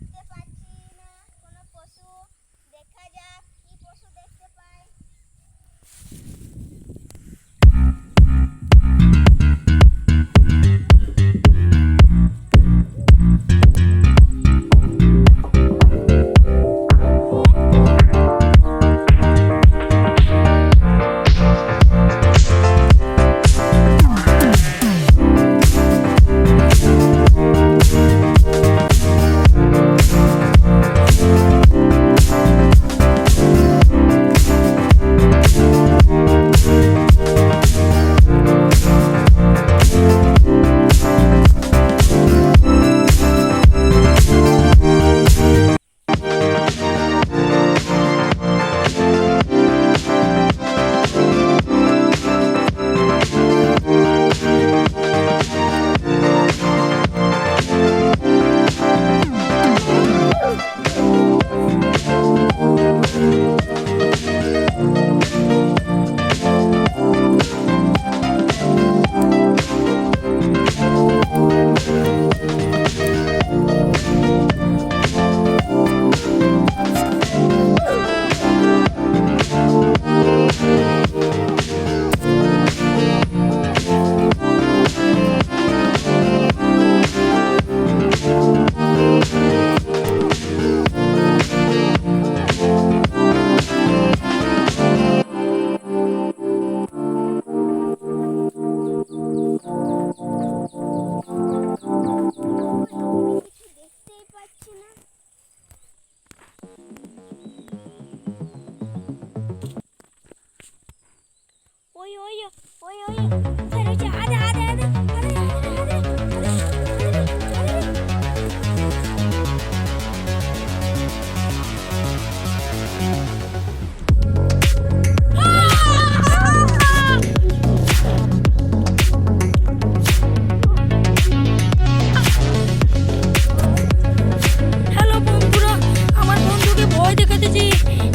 দেখতে পাচ্ছি না কোনো পশু। দেখা যাক কি পশু দেখতে পাই। দেখতেই পাচ্ছি না। ওই ওই ওই ওই স্যার হচ্ছে আদে আদে আদে আদে আদে হ্যালো বন্ধুরা, আমার বন্ধুকে ভয় দেখাতেছি।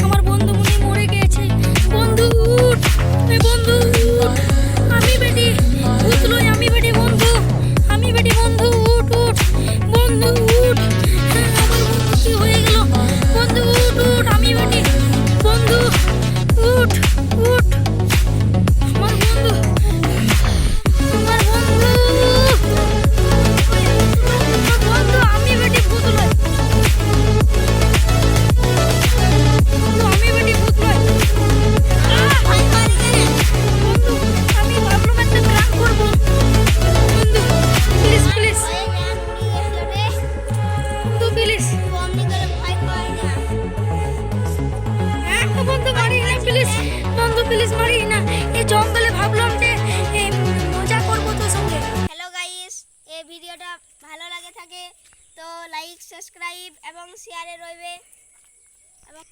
আমার বন্ধু মনে হয় মরে গেছে। বন্ধু উঠ, এই বন্ধু উঠ। আমি বেটি ভূত লই, আমি বেটি বন্ধু, আমি বেটি বন্ধু উঠ উঠ। বন্ধু উঠ, আমার বন্ধু কি হয়ে গেল? বন্ধু উঠ উঠ, আমি বেটি বন্ধু উঠ উঠ। আমার বন্ধু, আমার বন্ধু, আমার বন্ধু, আমি বেটি ভূত লই। বন্ধু আমি বেটি ভূত লই। বন্ধু আমি ভাবলাম একটা প্র্যাঙ্ক করব। বন্ধু প্লিজ প্লিজ, বন্ধু প্লিজ। বন্ধু মারি না প্লিজ, বন্ধু প্লিজ মারি না। এই জঙ্গলে ভাবলাম যে মজা করবো তোর সঙ্গে। হ্যালো গাইস, এই ভিডিওটা ভালো লাগে থাকে তো লাইক সাবস্ক্রাইব এবং শেয়ারে রইবে। এবং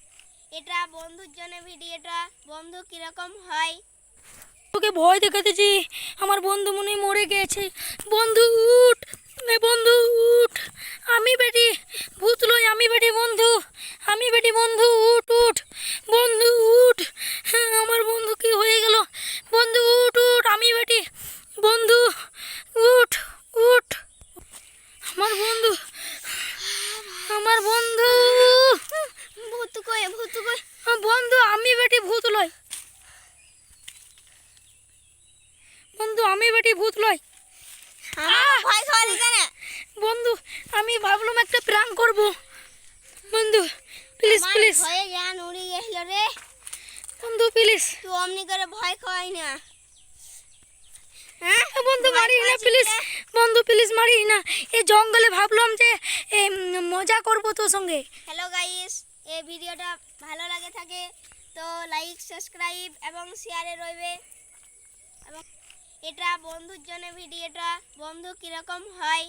এটা বন্ধুর জন্য ভিডিওটা, বন্ধু কিরকম হয়। তোকে ভয় দেখাতেছি, আমার বন্ধু মনে হয় মরে গেছে। বন্ধু উঠ, এ বন্ধু উঠ। আমি বেটি ভূত লই, আমি বেটি বন্ধু, আমি বেটি বন্ধু উঠ উঠ। বন্ধু উঠ, আমার বন্ধু কি হয়ে গেল? বন্ধু উঠ উঠ, আমি বেটি বন্ধু উঠ উঠ। আমার বন্ধু, আমার বন্ধু, ভূত কই ভূত কই? বন্ধু আমি বেটি ভূত লই, বন্ধু আমি বেটি ভূত লই। ভয় খাওয়ালি কেন? বন্ধু আমি ভাবলাম একটা প্র্যাঙ্ক করব। বন্ধু প্লিজ প্লিজ, ভয়ে জ্ঞান উড়ে গেল রে। বন্ধু প্লিজ, তুই অমনি করে ভয় খাওয়াই না। হ্যাঁ বন্ধু মারি না প্লিজ, বন্ধু প্লিজ মারি না। এই জঙ্গলে ভাবলাম যে মজা করব তোর সঙ্গে। হ্যালো গাইস, এই ভিডিওটা ভালো লাগে থাকে তো লাইক সাবস্ক্রাইব এবং শেয়ারে রইবে। এবং এটা বন্ধুর জন্য ভিডিওটা, বন্ধু কিরকম হয়।